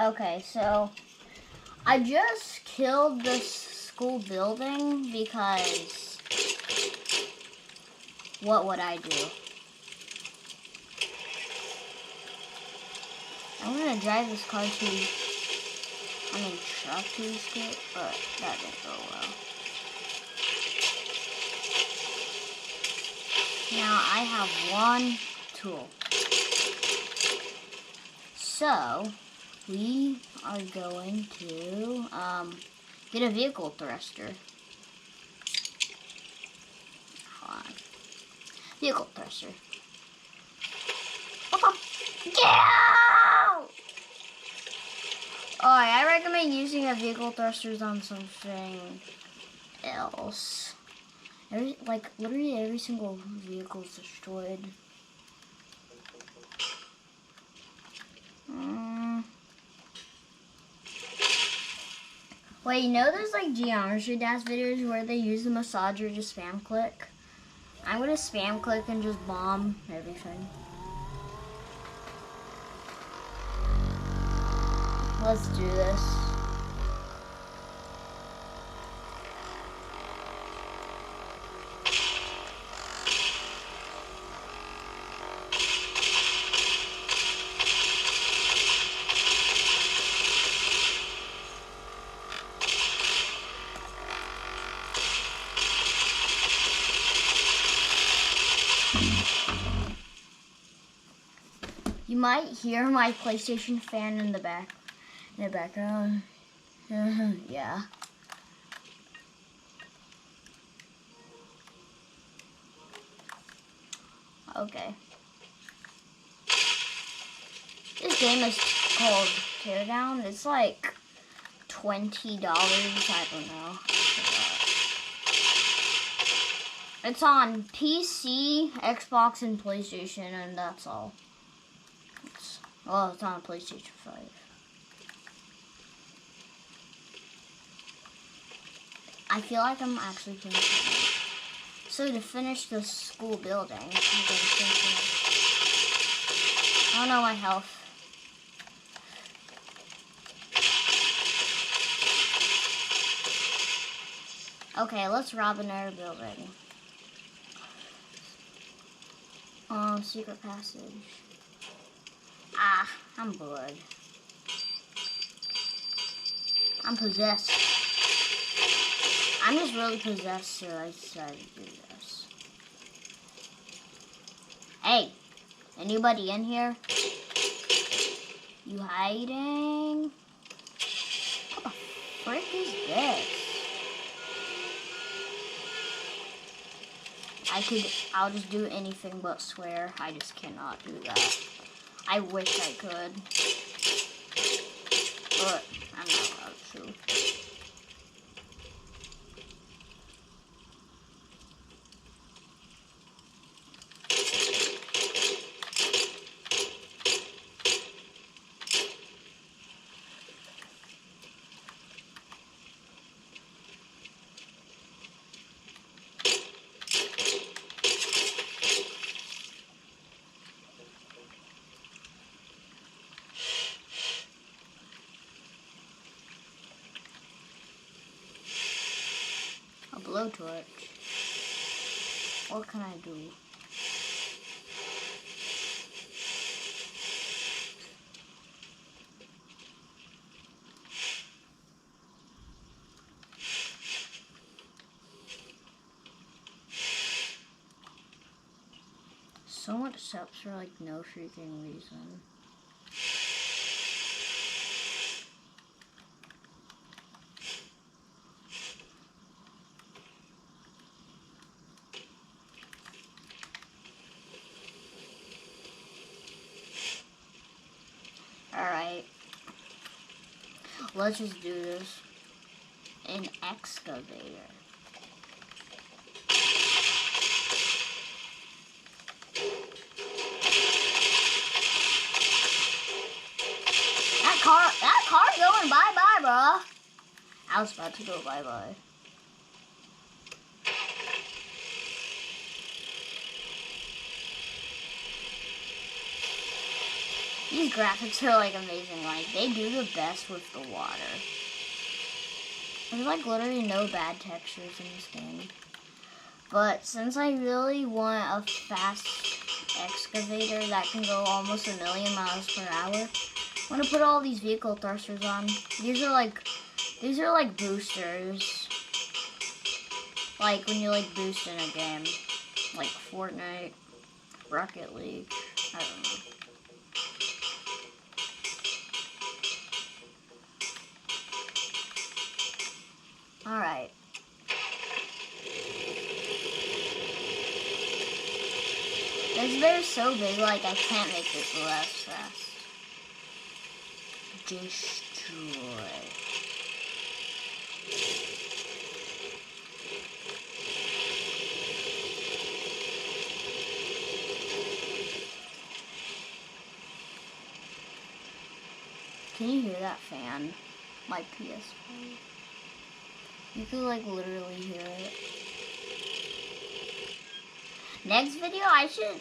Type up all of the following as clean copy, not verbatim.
Okay, so I just killed this school building because what would I do? I'm gonna drive this car truck to escape, but that didn't go well. Now I have one tool. So we are going to get a vehicle thruster. Hold on. Vehicle thruster. Get out! Alright, I recommend using a vehicle thrusters on something else. Literally every single vehicle is destroyed. Wait, you know there's like Geometry Dash videos where they use the massager to spam click? I'm gonna spam click and just bomb everything. Let's do this. You might hear my PlayStation fan in the background. Yeah. Okay. This game is called Teardown. It's like $20. I don't know. It's on PC, Xbox, and PlayStation, and that's all. It's on PlayStation 5. I feel like I'm actually finishing it. So to finish the school building, I'm gonna finish it. I don't know my health. Okay, let's rob another building. Secret passage. Ah, I'm bored. I'm possessed. I'm just really possessed, so I decided to do this. Hey, anybody in here? You hiding? What the frick is this? I'll just do anything but swear. I just cannot do that. I wish I could. But I'm not allowed to. Blowtorch. What can I do? So much steps for like no freaking reason. Alright. Let's just do this. An excavator. That car's going bye-bye, bro. I was about to go bye-bye. These graphics are like amazing. Like they do the best with the water. There's like literally no bad textures in this game. But since I really want a fast excavator that can go almost 1,000,000 miles per hour, I'm gonna put all these vehicle thrusters on. These are like boosters. Like when you like boost in a game, like Fortnite, Rocket League, I don't know. Alright. This bear's so big, like I can't make it go as fast. Destroy. Can you hear that fan? My PS5. You could like literally hear it. Next video, I should.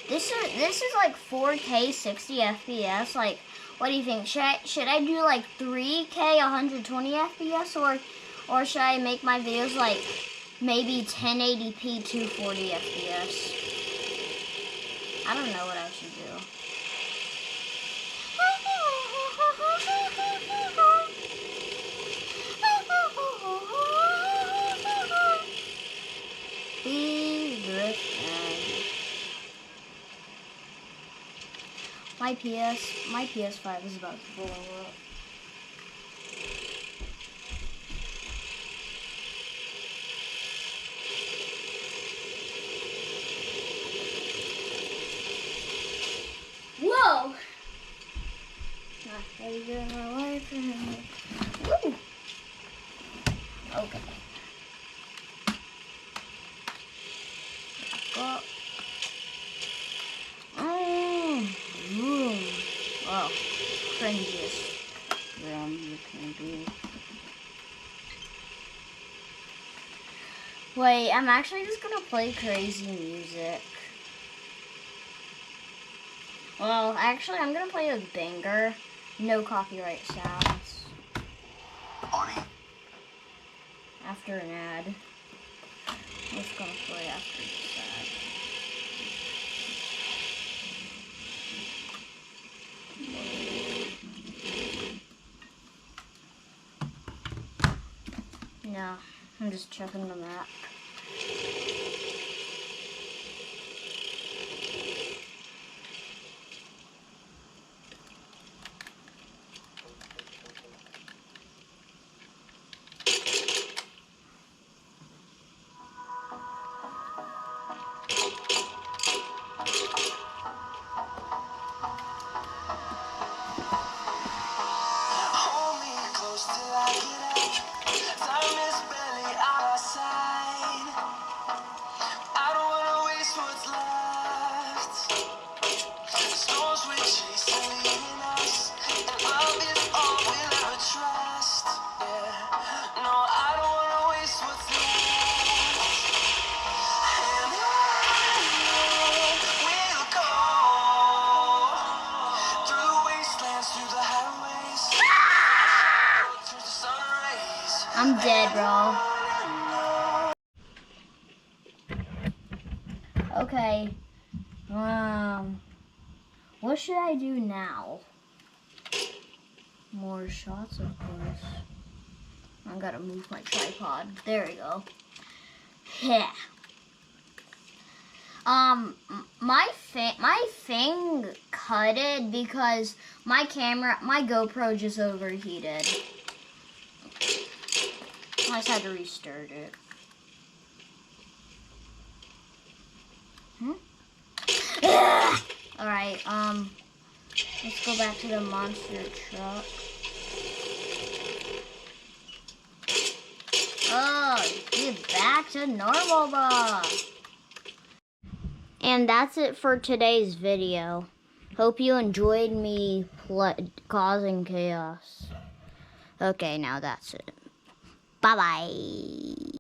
This is like 4K 60 FPS. Like, what do you think? Should I do like 3K 120 FPS or should I make my videos like maybe 1080p 240 FPS? I don't know what I should do. My PS5 is about to blow up. Whoa! Not ready to my life. Woo! Okay. Go. Wow, cringiest room you can be. Wait, I'm actually just gonna play crazy music. Well, actually, I'm gonna play a banger. No copyright sounds. After an ad. I'm just gonna play after this ad. No, I'm just checking the map. I'm dead, bro. Okay. What should I do now? More shots, of course. I gotta move my tripod. There we go. Yeah. My thing cutted because my GoPro just overheated. I just had to restart it. Alright, let's go back to the monster truck. Oh, get back to normal, bro. And that's it for today's video. Hope you enjoyed me causing chaos. Okay, now that's it. Bye-bye.